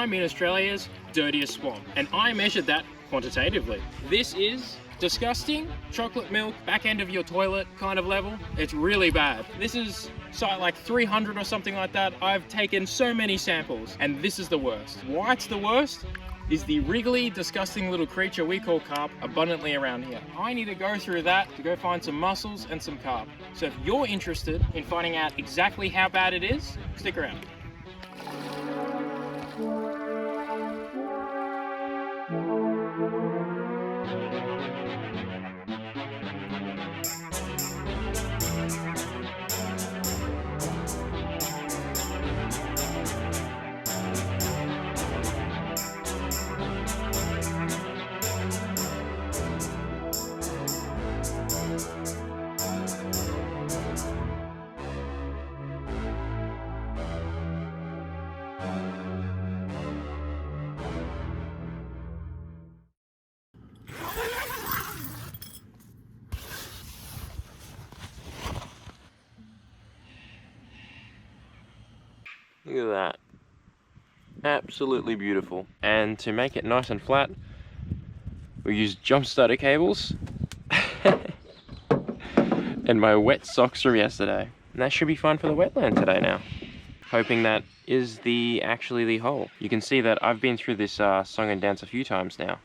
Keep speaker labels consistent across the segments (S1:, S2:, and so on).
S1: I'm in Australia's dirtiest swamp, and I measured that quantitatively. This is disgusting, chocolate milk, back end of your toilet kind of level. It's really bad. This is site like 300 or something like that. I've taken so many samples, and this is the worst. Why it's the worst is the wriggly, disgusting little creature we call carp abundantly around here. I need to go through that to go find some mussels and some carp. So if you're interested in finding out exactly how bad it is, stick around.
S2: Look at that. Absolutely beautiful. And to make it nice and flat, we used jump starter cables and my wet socks from yesterday. And that should be fine for the wetland today now. Hoping that is actually the hole. You can see that I've been through this song and dance a few times now.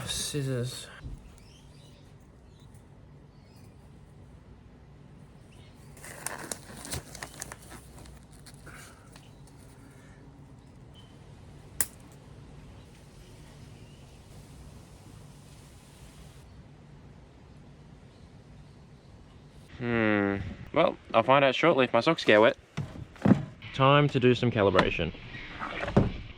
S2: Scissors. Well, I'll find out shortly if my socks get wet. Time to do some calibration.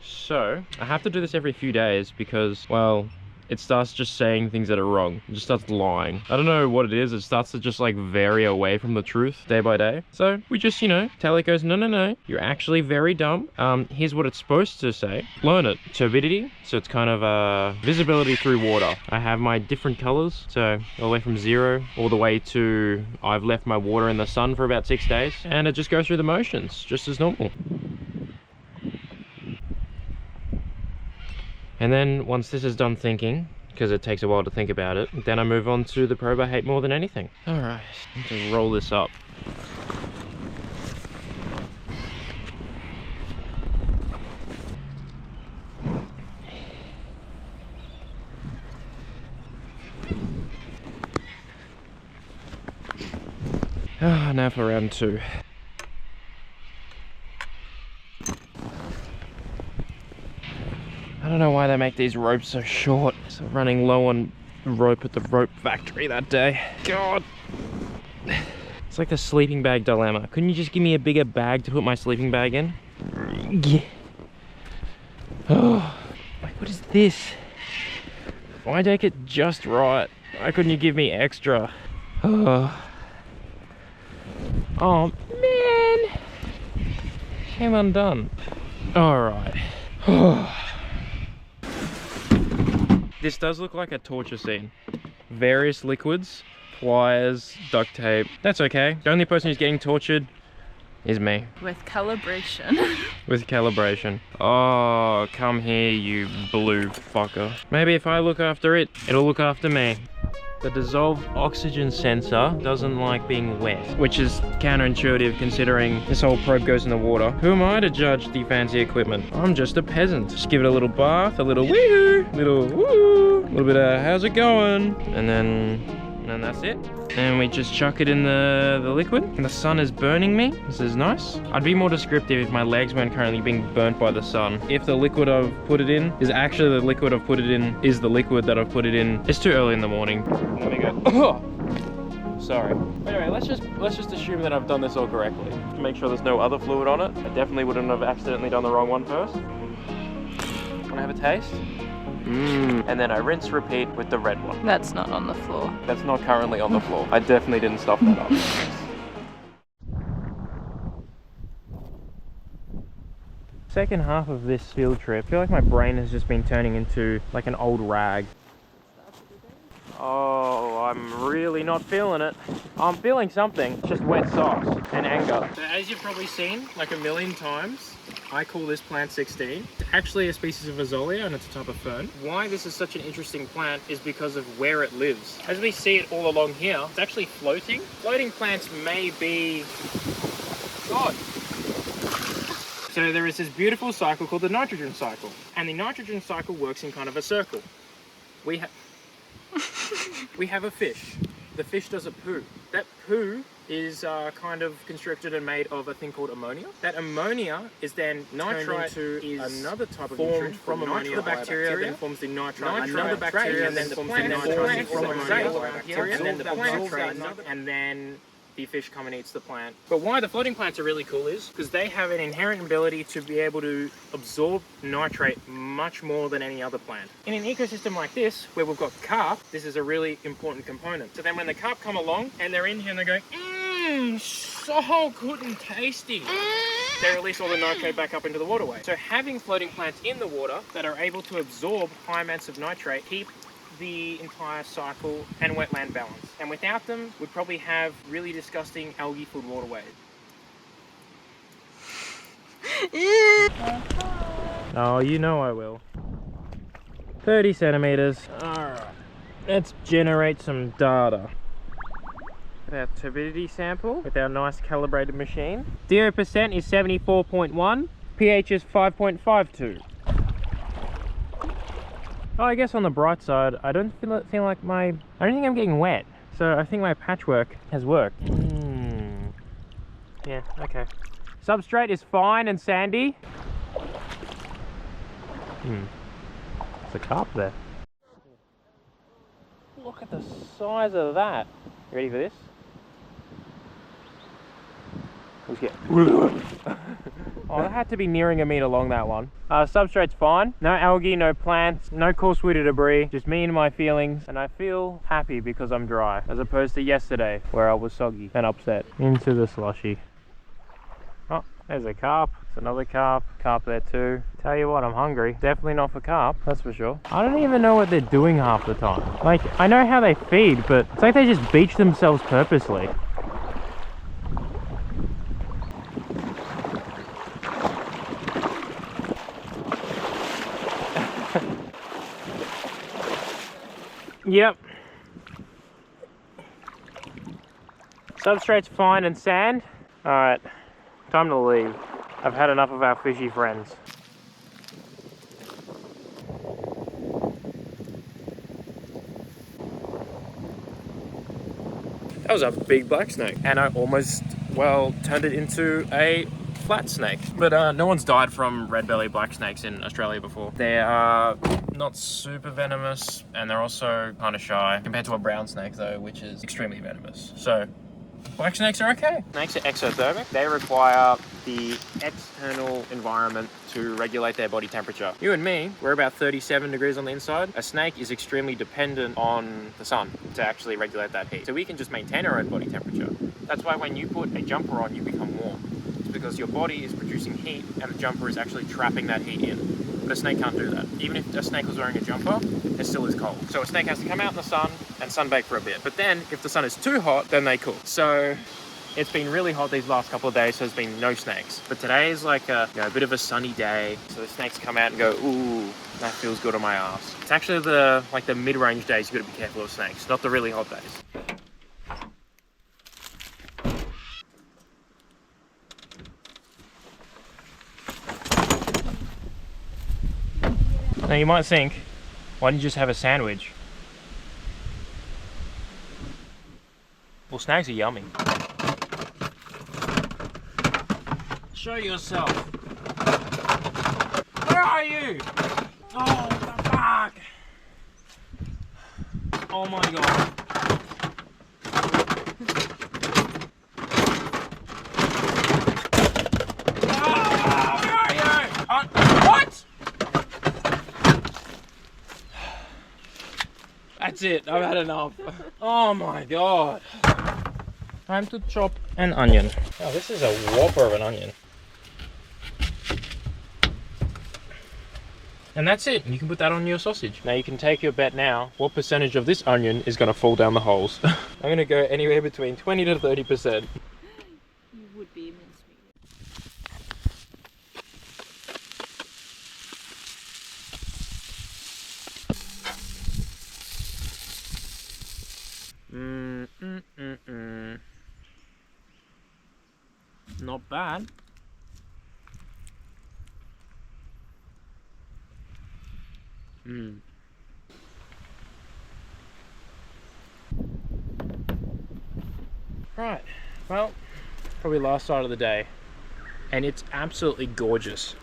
S2: So, I have to do this every few days because, well, it starts just saying things that are wrong. It just starts lying. I don't know what it is. It starts to just like vary away from the truth day by day. So we just, tell it goes, no, you're actually very dumb. Here's what it's supposed to say. Learn it. Turbidity. So it's kind of visibility through water. I have my different colors. So all the way from 0 all the way to I've left my water in the sun for about 6 days. And it just goes through the motions just as normal. And then once this is done thinking, because it takes a while to think about it, then I move on to the probe I hate more than anything. All right, let's just roll this up. Now for round 2. I don't know why they make these ropes so short. So running low on rope at the rope factory that day. God. It's like the sleeping bag dilemma. Couldn't you just give me a bigger bag to put my sleeping bag in? Yeah. Oh, like what is this? Why take it just right? Why couldn't you give me extra? Oh man. Came undone. Alright. This does look like a torture scene. Various liquids, pliers, duct tape. That's okay. The only person who's getting tortured is me.
S3: With calibration.
S2: With calibration. Oh, come here, you blue fucker. Maybe if I look after it, it'll look after me. The dissolved oxygen sensor doesn't like being wet, which is counterintuitive considering this whole probe goes in the water. Who am I to judge the fancy equipment? I'm just a peasant. Just give it a little bath, a little woo, little woo, a little bit of how's it going, and then that's it. And we just chuck it in the liquid. And the sun is burning me. This is nice. I'd be more descriptive if my legs weren't currently being burnt by the sun. If the liquid I've put it in is actually the liquid I've put it in is the liquid that I've put it in. It's too early in the morning. Let me go. Oh! Sorry. Anyway, let's just assume that I've done this all correctly. To make sure there's no other fluid on it. I definitely wouldn't have accidentally done the wrong one first. Wanna have a taste? And then I rinse, repeat with the red one.
S3: That's not on the floor.
S2: That's not currently on the floor. I definitely didn't stuff that up. Second half of this field trip, I feel like my brain has just been turning into like an old rag. Oh, I'm really not feeling it. I'm feeling something. It's just wet socks and anger.
S1: So as you've probably seen like a million times, I call this plant 16. It's actually a species of Azollea and it's a type of fern. Why this is such an interesting plant is because of where it lives. As we see it all along here, it's actually floating. Floating plants may be... God! So there is this beautiful cycle called the nitrogen cycle. And the nitrogen cycle works in kind of a circle. We have a fish. The fish does a poo. That poo is kind of constructed and made of a thing called ammonia. That ammonia is then nitrite is another type of nutrient from ammonia. The bacteria then forms the nitrite. Another bacteria and then forms the nitrite from ammonia. And then the plant and then the fish come and eats the plant. But why the floating plants are really cool is because they have an inherent ability to be able to absorb nitrate much more than any other plant. In an ecosystem like this, where we've got carp, this is a really important component. So then when the carp come along and they're in here and they're going, so good and tasty, they release all the nitrate back up into the waterway. So having floating plants in the water that are able to absorb high amounts of nitrate keep the entire cycle and wetland balance. And without them, we'd probably have really disgusting algae-filled waterways.
S2: Oh, you know I will. 30 centimeters. Alright, let's generate some data. Our turbidity sample with our nice calibrated machine. 0% is 74.1, pH is 5.52. Oh, I guess on the bright side, I don't think I'm getting wet. So I think my patchwork has worked. Yeah, okay. Substrate is fine and sandy. There's a carp there. Look at the size of that. You ready for this? Let's get... Oh, that had to be nearing a meter long, that one. Substrate's fine. No algae, no plants, no coarse woody debris. Just me and my feelings. And I feel happy because I'm dry. As opposed to yesterday, where I was soggy and upset. Into the slushy. Oh, there's a carp. There's another carp. Carp there too. Tell you what, I'm hungry. Definitely not for carp, that's for sure. I don't even know what they're doing half the time. Like, I know how they feed, but it's like they just beach themselves purposely. Yep. Substrate's fine and sand. Alright, time to leave. I've had enough of our fishy friends. That was a big black snake. And I almost, well, turned it into a flat snake. But no one's died from red belly black snakes in Australia before. They are not super venomous and they're also kind of shy compared to a brown snake though, which is extremely venomous. So black snakes are okay. Snakes are exothermic. They require the external environment to regulate their body temperature. You and me, we're about 37 degrees on the inside. A snake is extremely dependent on the sun to actually regulate that heat. So we can just maintain our own body temperature. That's why when you put a jumper on, you become warm. It's because your body is producing heat and the jumper is actually trapping that heat in. But a snake can't do that. Even if a snake was wearing a jumper, it still is cold. So a snake has to come out in the sun and sunbake for a bit. But then if the sun is too hot, then they cool. So it's been really hot these last couple of days, so there's been no snakes. But today is like a bit of a sunny day. So the snakes come out and go, ooh, that feels good on my ass. It's actually the mid-range days you gotta be careful of snakes, not the really hot days. Now you might think, why didn't you just have a sandwich? Well, snacks are yummy. Show yourself. Where are you? Oh, what the fuck? Oh my god. Oh, where are you? What? That's it, I've had enough. Oh my god. Time to chop an onion. Oh, this is a whopper of an onion. And that's it. You can put that on your sausage. Now you can take your bet now. What percentage of this onion is going to fall down the holes? I'm going to go anywhere between 20 to 30%.
S3: You would be mincemeat.
S2: Not bad. Right, well, probably last sight of the day, and it's absolutely gorgeous.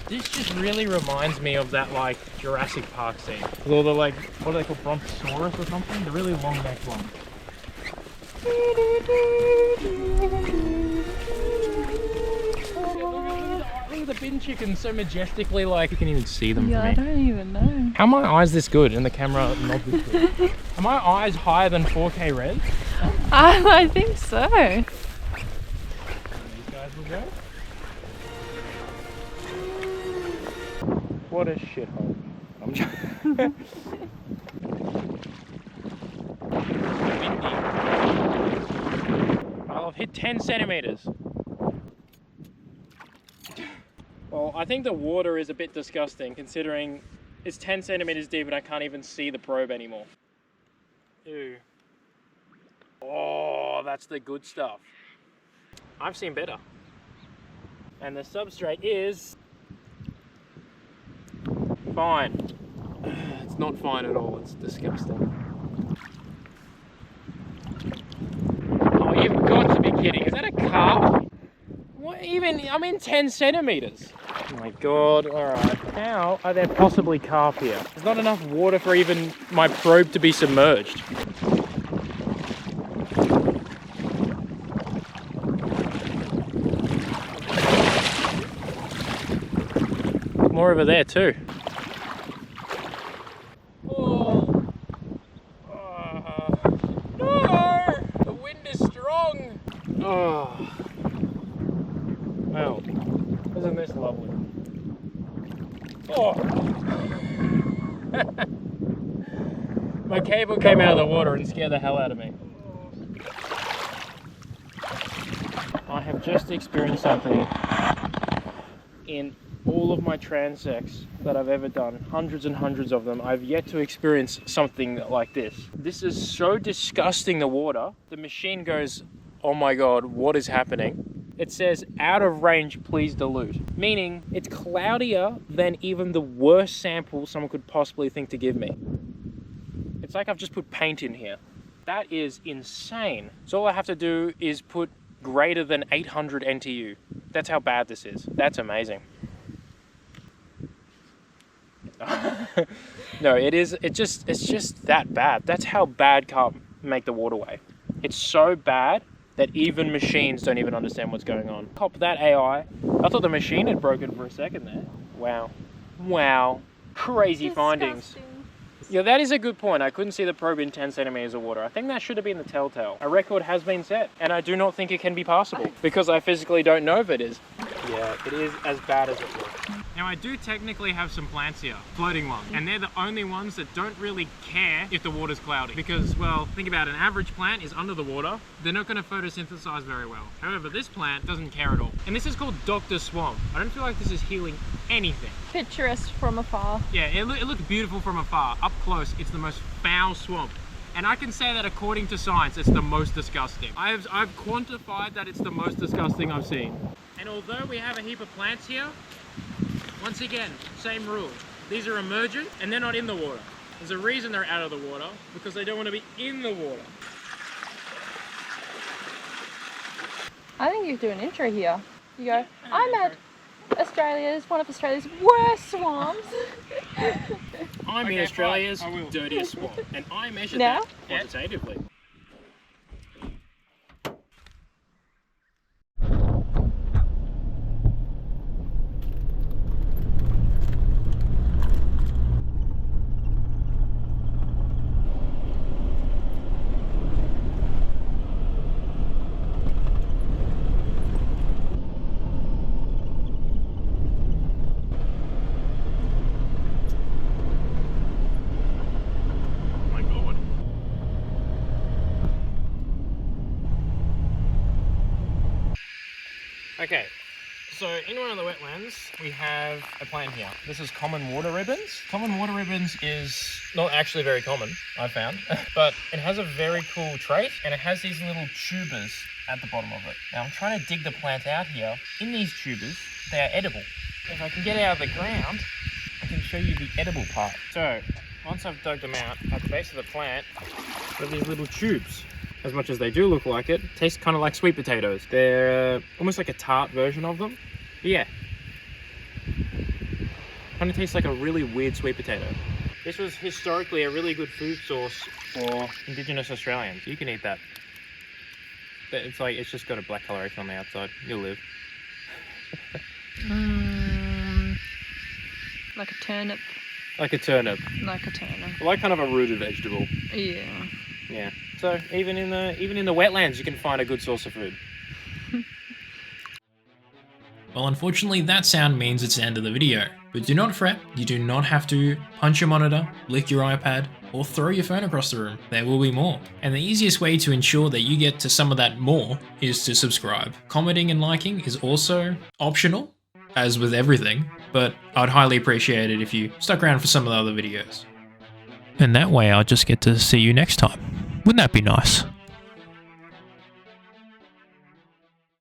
S2: This just really reminds me of that like Jurassic Park scene. With all the like, what are they called, Brontosaurus or something? The really long necked one. Look at the bin chickens so majestically, like you can even see them
S3: Yeah,
S2: from
S3: I
S2: me.
S3: don't even know.
S2: How are my eyes this good and the camera not this good? Are my eyes higher than 4K res?
S3: I think so.
S2: These guys will go. What a shithole. I'm just windy. I've hit 10 centimeters. Well, I think the water is a bit disgusting considering it's 10 centimeters deep and I can't even see the probe anymore. Ew. Oh, that's the good stuff. I've seen better. And the substrate is fine. It's not fine at all, it's disgusting. Oh, you've got to be kidding. Is that a carp? What even? I'm in 10 centimeters. Oh my god, alright. How are there possibly carp here? There's not enough water for even my probe to be submerged. More over there too. Oh. No! The wind is strong! Oh. Well, isn't this lovely? Oh! My cable came out of the water and scared the hell out of me. I have just experienced something in all of my transects that I've ever done, hundreds and hundreds of them. I've yet to experience something like this. This is so disgusting, the water. The machine goes, oh my god, what is happening? It says, out of range, please dilute. Meaning, it's cloudier than even the worst sample someone could possibly think to give me. It's like I've just put paint in here. That is insane. So all I have to do is put greater than 800 NTU. That's how bad this is. That's amazing. No, it's just that bad. That's how bad carp make the waterway. It's so bad that even machines don't even understand what's going on. Cop that AI. I thought the machine had broken for a second there. Wow. Wow. Crazy findings. Yeah, that is a good point. I couldn't see the probe in 10 centimeters of water. I think that should have been the telltale. A record has been set, and I do not think it can be passable because I physically don't know if it is. Yeah, it is as bad as it looks. Now I do technically have some plants here, floating ones, and they're the only ones that don't really care if the water's cloudy because, well, think about it, an average plant is under the water. They're not going to photosynthesize very well. However, this plant doesn't care at all. And this is called Dr. Swamp. I don't feel like this is healing anything.
S3: Picturesque from afar.
S2: Yeah, it looks beautiful from afar. Up close, it's the most foul swamp. And I can say that according to science, it's the most disgusting. I've quantified that it's the most disgusting I've seen. And although we have a heap of plants here, once again, same rule. These are emergent and they're not in the water. There's a reason they're out of the water, because they don't want to be in the water.
S3: I think you do an intro here. You go, I'm at one of Australia's worst swamps.
S1: I'm in Australia's dirtiest swamp, and I measured
S3: Now?
S1: that quantitatively. Okay, so in one of the wetlands, we have a plant here. This is common water ribbons. Common water ribbons is not actually very common, I found, but it has a very cool trait, and it has these little tubers at the bottom of it. Now I'm trying to dig the plant out here. In these tubers, they are edible. If I can get it out of the ground, I can show you the edible part. So, once I've dug them out, at the base of the plant, there are these little tubes. As much as they do look like it, taste kind of like sweet potatoes. They're almost like a tart version of them. But yeah. Kind of tastes like a really weird sweet potato. This was historically a really good food source for Indigenous Australians. You can eat that. But it's like, it's just got a black coloration on the outside. You'll live.
S3: Like a turnip.
S1: Like a turnip.
S3: Like a turnip.
S1: Like kind of a rooted vegetable.
S3: Yeah.
S1: Yeah. So even in the wetlands, you can find a good source of food.
S4: Well, unfortunately, that sound means it's the end of the video. But do not fret, you do not have to punch your monitor, lick your iPad, or throw your phone across the room. There will be more. And the easiest way to ensure that you get to some of that more is to subscribe. Commenting and liking is also optional, as with everything, but I'd highly appreciate it if you stuck around for some of the other videos. And that way I'll just get to see you next time. Wouldn't that be nice?